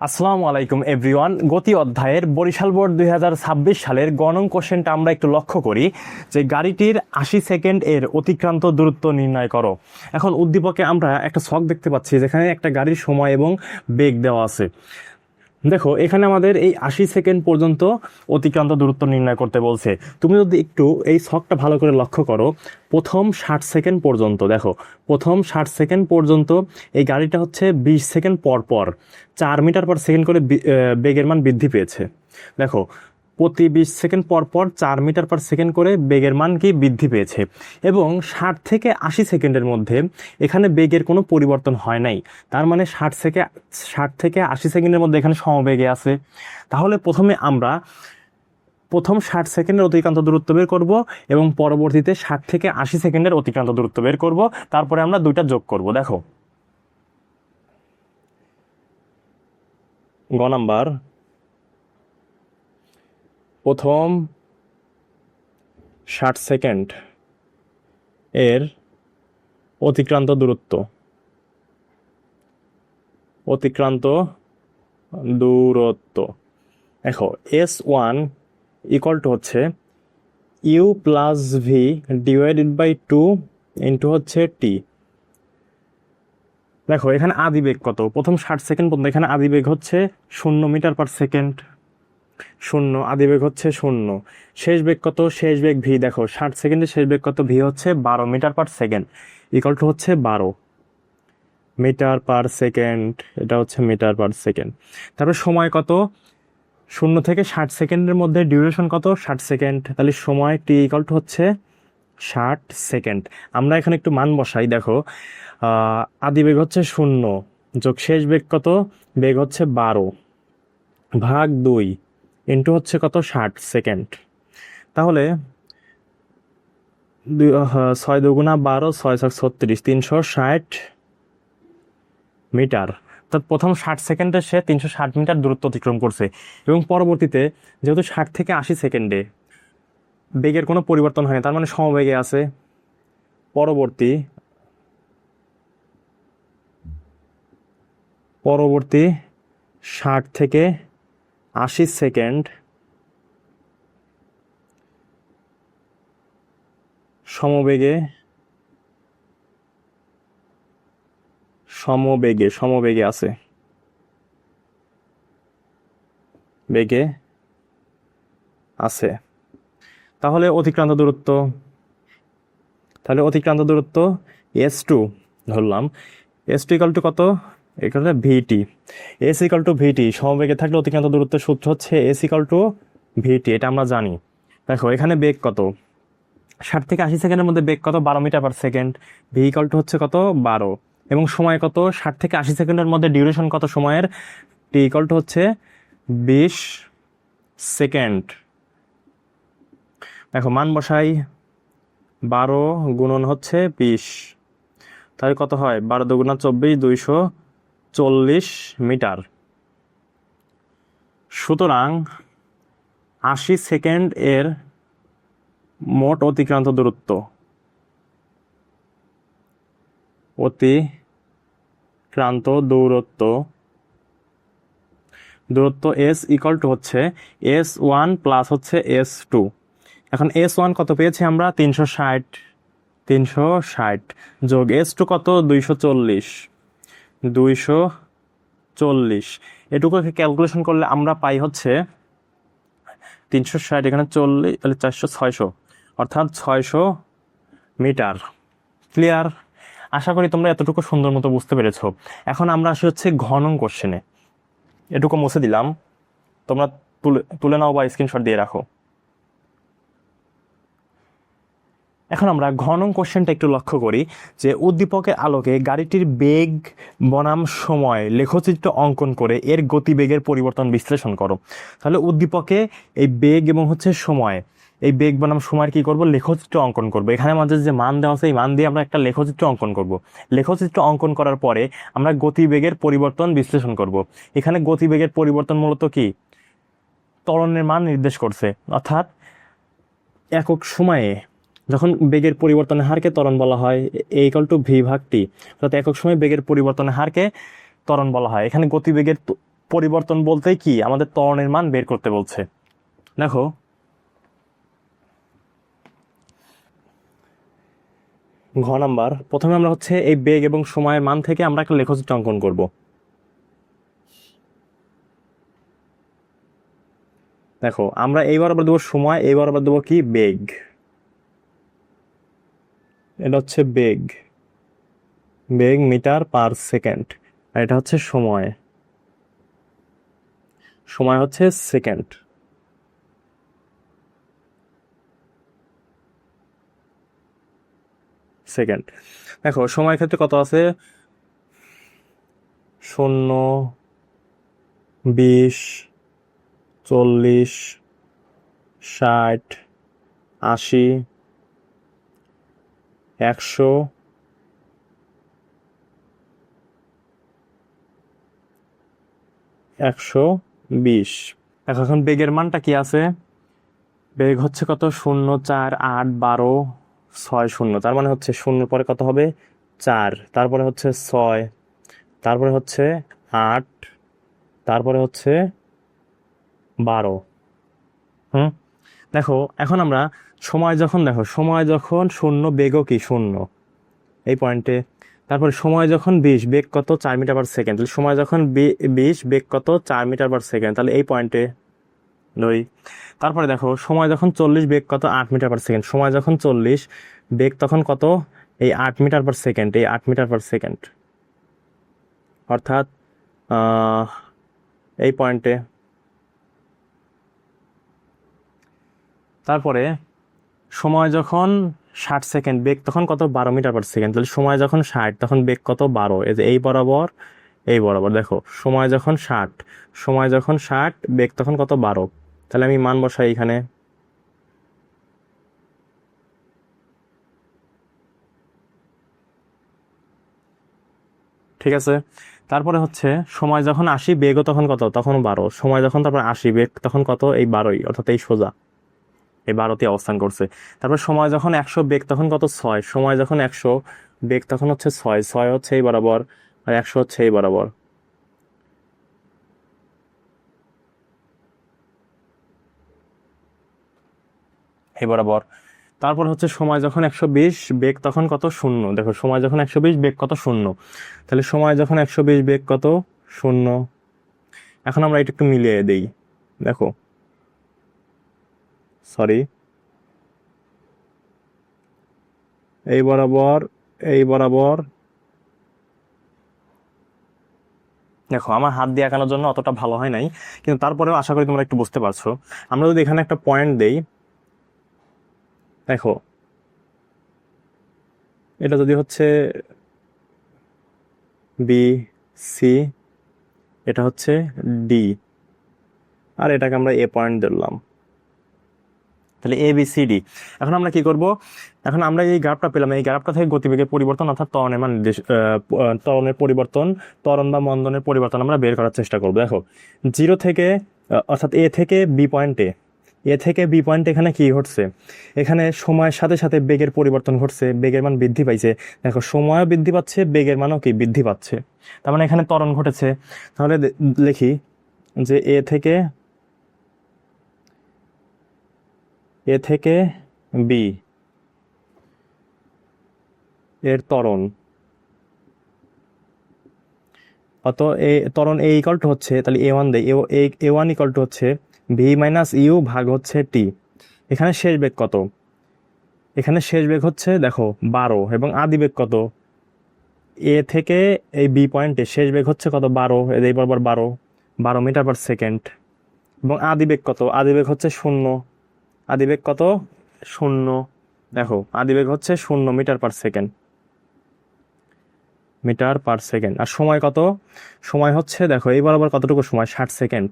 আসসালামু আলাইকুম এভরিওয়ান। গতি অধ্যায়ের বরিশাল বোর্ড 2026 সালের গণং কোশ্চেনটা আমরা একটু লক্ষ্য করি যে গাড়িটির 80 সেকেন্ড এর অতিক্রান্ত দূরত্ব নির্ণয় করো। এখন উদ্দীপকে আমরা একটা ছক দেখতে পাচ্ছি যেখানে একটা গাড়ির সময় এবং বেগ দেওয়া আছে। দেখো এখানে আমাদের এই 80 সেকেন্ড পর্যন্ত অতিক্রান্ত দূরত্ব নির্ণয় করতে বলছে। তুমি যদি একটু এই ছকটা ভালো করে লক্ষ্য করো, প্রথম 60 সেকেন্ড পর্যন্ত দেখো, প্রথম 60 সেকেন্ড পর্যন্ত এই গাড়িটা হচ্ছে 20 সেকেন্ড পর পর 4 মিটার পার সেকেন্ড করে বেগের মান বৃদ্ধি পেয়েছে। দেখো প্রতি 20 সেকেন্ড পর পর 4 মিটার পার সেকেন্ড করে বেগের মান কি বৃদ্ধি পেয়েছে, এবং 60 থেকে 80 সেকেন্ডের মধ্যে এখানে বেগের কোনো পরিবর্তন হয় নাই। তার মানে 60 থেকে 80 সেকেন্ডের মধ্যে এখানে সমবেগে আছে। তাহলে প্রথমে আমরা প্রথম 60 সেকেন্ডের অতিক্রান্ত দূরত্ব বের করব এবং পরবর্তীতে 60 থেকে 80 সেকেন্ডের অতিক্রান্ত দূরত্ব বের করব, তারপরে আমরা দুইটা যোগ করব। দেখো গ নাম্বার, প্রথম 60 সেকেন্ড এর অতিক্রান্ত দূরত্ব দেখো S1 ইকুয়াল টু হচ্ছে U plus V divided by 2 into হচ্ছে টি। দেখো এখানে আদি বেগ কত, প্রথম 60 সেকেন্ড পর্যন্ত এখানে আদি বেগ হচ্ছে 0 মিটার পার সেকেন্ড, 0 আদি বেগ হচ্ছে 0। শেষ বেগ কত, শেষ বেগ ভি, দেখো 60 সেকেন্ডের শেষ বেগ কত, ভি হচ্ছে 12 meter per second, equal to হচ্ছে 12 মিটার পার সেকেন্ড, এটা হচ্ছে মিটার পার সেকেন্ড। তারপর সময় কত, 0 থেকে 60 সেকেন্ডের মধ্যে ডিউরেশন কত, 60 সেকেন্ড, তাহলে সময় টি ইকুয়াল টু হচ্ছে 60 সেকেন্ড। আমরা এখানে একটু মান বসাই। দেখো আদি বেগ হচ্ছে 0 যোগ শেষ বেগ কত, বেগ হচ্ছে 12 ভাগ 2 ইন্টু হচ্ছে কত, 60 সেকেন্ড। তাহলে 6 দুগুণা 12, 6 6 36, 360 মিটার। অর্থাৎ প্রথম 60 সেকেন্ডে সে 360 মিটার দূরত্ব অতিক্রম করছে, এবং পরবর্তীতে যেহেতু 60 থেকে 80 সেকেন্ডে বেগের কোনো পরিবর্তন হয়নি, তার মানে সমবেগে আছে। পরবর্তী 60 থেকে 80 সেকেন্ড সমবেগে আছে, বেগে আছে। তাহলে অতিক্রান্ত দূরত্ব S2 ধরলাম। S2 ইকাল টু কত, এখানে ভিটি। S ইকাল টু ভিটি, সমবেগে থাকলে অতিক্রান্ত দূরত্বের সূত্র হচ্ছে S ইকাল টু ভিটি, এটা আমরা জানি। দেখো এখানে বেগ কত, 60 থেকে 80 সেকেন্ডের মধ্যে বেগ কত, 12 meter per second, V equal to হচ্ছে কত, 12, এবং সময় কত, 60 থেকে 80 সেকেন্ডের মধ্যে ডিউরেশন কত সময়ের, টি ইকাল টু হচ্ছে 20 সেকেন্ড। দেখো মান বসাই, 12 গুণন হচ্ছে 20, তাহলে কত হয়, 12 দুগুণা 24, 240 মিটার। সুতরাং 80 সেকেন্ড এর মোট অতিক্রান্ত দূরত্ব S ইকুয়াল টু হচ্ছে S1 প্লাস হচ্ছে S2। এখন S1 কত পেয়েছি আমরা, 360 যোগ S2 কত, 240। এটুকুকে ক্যালকুলেশন করলে আমরা পাই হচ্ছে 360, এখানে 40, তাহলে 600, অর্থাৎ 600 মিটার। ক্লিয়ার? আশা করি তোমরা এতটুকু সুন্দর মতো বুঝতে পেরেছো। এখন আমরা আসি হচ্ছে ঘনং কোশ্চেনে। এটুকু মুছে দিলাম, তোমরা তুলে নাও বা স্ক্রিনশট দিয়ে রাখো। এখন আমরা ঘনং কোশ্চেনটা একটু লক্ষ্য করি যে উদ্দীপকের আলোকে গাড়িটির বেগ বনাম সময় লেখচিত্র অঙ্কন করে এর গতিবেগের পরিবর্তন বিশ্লেষণ করো। তাহলে উদ্দীপকে এই বেগ এবং হচ্ছে সময়, এই বেগ বনাম সময়ের কি করব, লেখচিত্র অঙ্কন করব। এখানে আমাদের যে মান দেওয়া আছে এই মান দিয়ে আমরা একটা লেখচিত্র অঙ্কন করব। লেখচিত্র অঙ্কন করার পরে আমরা গতিবেগের পরিবর্তন বিশ্লেষণ করব। এখানে গতিবেগের পরিবর্তন মূলত কি, ত্বরণের মান নির্দেশ করছে, অর্থাৎ একক সময়ে যখন বেগের পরিবর্তনের হারকে ত্বরণ বলা হয়, এ ইকুয়াল টু ভি ভাগ টি, অর্থাৎ একক সময়ে বেগের পরিবর্তনের হারকে ত্বরণ বলা হয়। এখানে গতিবেগের পরিবর্তন বলতে কি আমাদের ত্বরণের মান বের করতে বলছে। দেখো ঘ নাম্বার, প্রথমে আমরা হচ্ছে এই বেগ এবং সময়ের মান থেকে আমরা একটা লেখচিত্র অঙ্কন করব। দেখো আমরা এই বরাবর দেবো সময়, এই বরাবর দেবো কি বেগ, এটা হচ্ছে বেগ, বেগ মিটার পার সেকেন্ড, আর এটা হচ্ছে সময়, সময় হচ্ছে সেকেন্ড। সেকেন্ড, দেখো সময়ের ক্ষেত্রে কত আছে, 0, 20, 40, 60, 80, 100, 120। দেখো এখন বেগের মানটা কি আছে, বেগ হচ্ছে কত, 0, 4, 8, 12, 6, 0, তার মানে হচ্ছে 0 পরে কত হবে 4, তারপরে হচ্ছে 6, তারপরে হচ্ছে 8, তারপরে হচ্ছে 12। দেখো এখন আমরা সময় যখন, দেখো সময় যখন 0, বেগও কি 0 এই পয়েন্টে, তারপরে সময় যখন 20, বেগ কত 4 মিটার পার সেকেন্ড, তাহলে সময় যখন 20, বেগ কত 4 মিটার পার সেকেন্ড, তাহলে এই পয়েন্টে লই। তারপরে দেখো সময় যখন 40, বেগ কত 8 মিটার পার সেকেন্ড, সময় যখন 40, বেগ তখন কত এই 8 মিটার পার সেকেন্ড, এই 8 মিটার পার সেকেন্ড, অর্থাৎ এই পয়েন্টে। তারপরে সময় যখন 60 সেকেন্ড, বেগ তখন কত 12 মিটার পার সেকেন্ড, তাহলে সময় যখন 60, তখন বেগ কত 12, এই যে এই বরাবর এই বরাবর। দেখো সময় যখন 60, সময় যখন 60, বেগ তখন কত 12, তাহলে আমি মান বসাই এখানে। ঠিক আছে, তারপরে হচ্ছে সময় যখন 80, বেগও তখন কত, তখন 12, সময় যখন তারপর 80, বেগ তখন কত এই 12, অর্থাৎ এই সোজা এই 12তে অবস্থান করছে। তারপর সময় যখন 100, বেগ তখন কত 6, সময় যখন 100, বেগ তখন হচ্ছে 6, 6 হচ্ছে এই বরাবর, আর 100 হচ্ছে এই বরাবর। এই বরাবর। তারপর হচ্ছে সময় যখন 120, বেগ তখন কত 0, দেখো সময় যখন 120, বেগ কত 0, তাহলে সময় যখন 120, বেগ কত 0। এখন আমরা এটা একটু মিলিয়ে দেই, দেখো সরি, এই বরাবর এই বরাবর। দেখো আমার হাত দিয়ে আঁকানোর জন্য অতটা ভালো হয় নাই, কিন্তু তারপরেও আশা করি তোমরা একটু বুঝতে পারছো। আমরা যদি এখানে একটা পয়েন্ট দেই, দেখো এটা যদি হচ্ছে বি সি, এটা হচ্ছে ডি, আর এটাকে আমরা এ পয়েন্ট ধরলাম, তাহলে এ বি সি ডি। এখন আমরা কি করব, এখন আমরা এই গ্রাফটা পেলাম, এই গ্রাফটা থেকে গতিবেগের পরিবর্তন অর্থাৎ ত্বরণের মান ত্বরণের পরিবর্তন, ত্বরণ বা মন্দনের পরিবর্তন আমরা বের করার চেষ্টা করব। দেখো 0 থেকে অর্থাৎ এ থেকে বি পয়েন্টে, এ থেকে বি পয়েন্টে এখানে কি ঘটছে, এখানে সময়ের সাথে সাথে বেগের পরিবর্তন ঘটছে, বেগের মান বৃদ্ধি পাইছে। দেখো সময়ও বৃদ্ধি পাচ্ছে, বেগের মানও কি বৃদ্ধি পাচ্ছে, তার মানে এখানে ত্বরণ ঘটেছে। তাহলে লিখি যে এ থেকে বি এর ত্বরণ, অত এ ত্বরণ এ ইকাল টু হচ্ছে, তাহলে A1 দেয়, A1 ইকাল টু হচ্ছে ভি মাইনাস ইউ ভাগ হচ্ছে টি। এখানে শেষ বেগ কত, এখানে শেষ বেগ হচ্ছে দেখো 12, এবং আদি বেগ কত, এ থেকে এই বি পয়েন্টে শেষ বেগ হচ্ছে কত 12, এই বরাবর 12 মিটার পার সেকেন্ড, এবং আদি বেগ কত, আদি বেগ হচ্ছে 0, আদি বেগ কত 0, দেখো আদি বেগ হচ্ছে 0 metre per second, metre per second. আর সময় কত, সময় হচ্ছে দেখো এই বরাবর কতটুকু সময় 60 সেকেন্ড,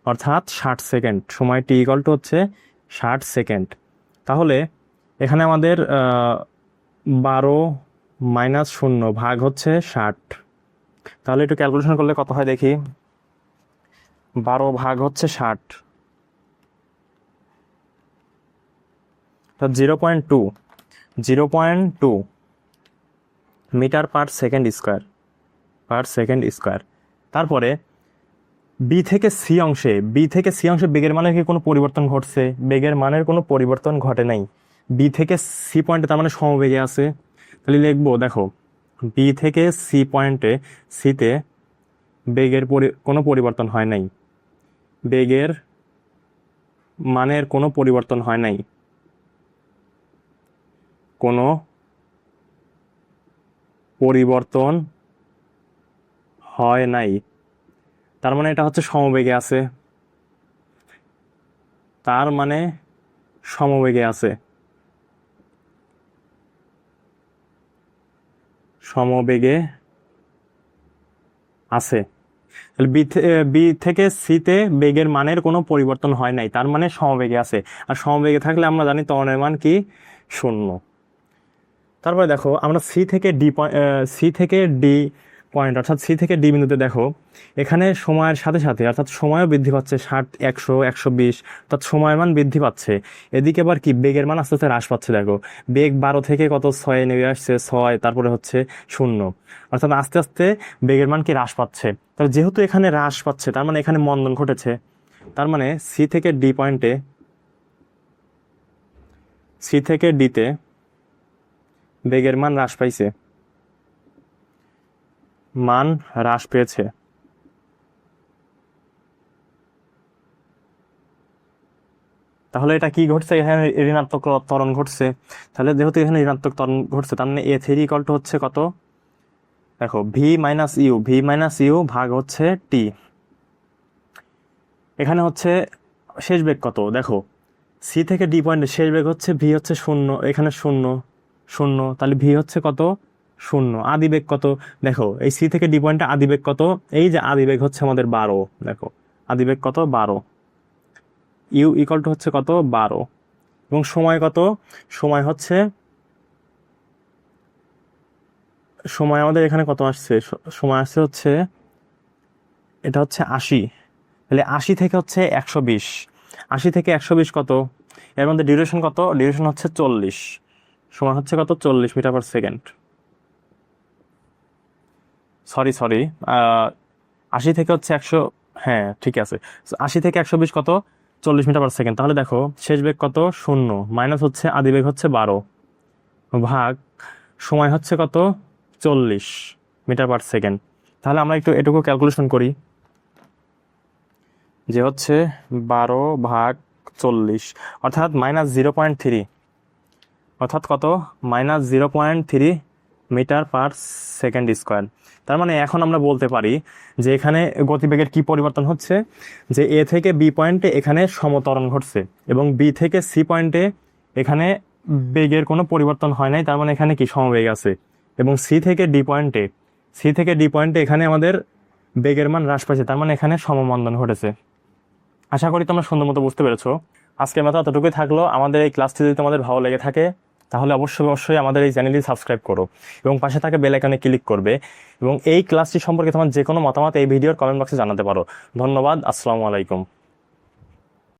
অর্থাৎ 60 সেকেন্ড, সময় টি ইকাল টু হচ্ছে 60 সেকেন্ড। তাহলে এখানে আমাদের 12 মাইনাস 0 ভাগ হচ্ছে 60, তাহলে একটু ক্যালকুলেশন করলে কত হয় দেখি, 12 ভাগ হচ্ছে 60, তা 0.2, 0.2 meter per second square, per second square. তারপরে বি থেকে সি অংশে বেগের মানের কি কোনো পরিবর্তন ঘটছে? বেগের মানের কোনো পরিবর্তন ঘটে নাই। বি থেকে সি পয়েন্টে তার মানে সমবেগে আছে। তাহলে লিখবো, দেখো বি থেকে সি পয়েন্টে, সিতে বেগের কোনো পরিবর্তন হয় নাই, বেগের মানের কোনো পরিবর্তন হয় নাই, কোনো পরিবর্তন হয় নাই। তার মানে এটা হচ্ছে সমবেগে আছে, তার মানে সমবেগে আছে, সমবেগে আছে। তাহলে বি থেকে সিতে বেগের মানের কোনো পরিবর্তন হয় নাই, তার মানে সমবেগে আছে। আর সমবেগে থাকলে আমরা জানি ত্বরণের মান কি? 0। তারপরে দেখো আমরা সি থেকে ডি পয়েন্ট অর্থাৎ সি থেকে ডি বিন্দুতে দেখো এখানে সময়ের সাথে সাথে অর্থাৎ সময়ও বৃদ্ধি পাচ্ছে, 60, 100, 120, অর্থাৎ সময়ের মান বৃদ্ধি পাচ্ছে। এদিকে আবার কি বেগের মান আস্তে আস্তে হ্রাস পাচ্ছে। দেখো বেগ 12 থেকে কত 6 নেমে আসছে, 6, তারপরে হচ্ছে 0, অর্থাৎ আস্তে আস্তে বেগের মান কি হ্রাস পাচ্ছে। তাহলে যেহেতু এখানে হ্রাস পাচ্ছে তার মানে এখানে মন্দন ঘটেছে। তার মানে সি থেকে ডি পয়েন্টে, সি থেকে ডিতে বেগের মান হ্রাস পাইছে, মান হ্রাস পেয়েছে। তাহলে এটা কি ঘটছে? এখানে ঋণাত্মক ত্বরণ ঘটছে। তাহলে যেহেতু এখানে ঋণাত্মক ত্বরণ ঘটছে তার মানে A3 ইকুয়াল টু হচ্ছে কত? দেখো ভি মাইনাস ইউ ভাগ হচ্ছে টি। এখানে হচ্ছে শেষ বেগ কত? দেখো সি থেকে ডি পয়েন্টের শেষ বেগ হচ্ছে ভি হচ্ছে 0, এখানে 0 0, তাহলে ভি হচ্ছে কত? 0। আদি বেগ কত? দেখো এই সি থেকে ডি পয়েন্টে আদি বেগ কত? এই যে আদি বেগ হচ্ছে আমাদের 12। দেখো আদি বেগ কত? 12। ইউ ইকুয়াল টু হচ্ছে কত? 12। এবং সময় কত? সময় হচ্ছে, সময় আমাদের এখানে কত আসছে? সময় আসছে হচ্ছে, এটা হচ্ছে 80। তাহলে 80 থেকে হচ্ছে 120, 80 থেকে 120 কত? এর মধ্যে ডিউরেশন কত? ডিউরেশন হচ্ছে 40, সময় হচ্ছে কত? 40 মিটার পার সেকেন্ড। সরি 80 থেকে হচ্ছে 100, হ্যাঁ ঠিক আছে। 80 থেকে 120 কত? 40 মিটার পার সেকেন্ড। তাহলে দেখো শেষ বেগ কত? 0, মাইনাস হচ্ছে আদি বেগ হচ্ছে 12, ভাগ সময় হচ্ছে কত? 40 মিটার পার সেকেন্ড। তাহলে আমরা একটু এটুকু ক্যালকুলেশন করি, যে হচ্ছে 12 ভাগ 40 অর্থাৎ -0.3, অর্থাৎ কত? -0.3 মিটার পার সেকেন্ড স্কোয়ার। তার মানে এখন আমরা বলতে পারি যে এখানে গতিবেগের কি পরিবর্তন হচ্ছে, যে এ থেকে বি পয়েন্টে এখানে সমত্বরণ ঘটছে এবং বি থেকে সি পয়েন্টে এখানে বেগের কোনো পরিবর্তন হয় নাই, তার মানে এখানে কি সমবেগ আছে। এবং সি থেকে ডি পয়েন্টে এখানে আমাদের বেগের মান হ্রাস পাইছে, তার মানে এখানে সমমন্দন ঘটেছে। আশা করি তোমরা সুন্দর মতো বুঝতে পেরেছো। আজকের মতো এতটুকুই থাকলো। আমাদের এই ক্লাসটি যদি তোমাদের ভালো লেগে থাকে তাহলে অবশ্যই আমাদের এই চ্যানেলটি সাবস্ক্রাইব করো এবং পাশে থাকা বেল আইকনে ক্লিক করবে। এবং এই ক্লাসটি সম্পর্কে তোমার যে কোনো মতামত এই ভিডিওর কমেন্ট বক্সে জানাতে পারো। ধন্যবাদ। আসসালামু আলাইকুম।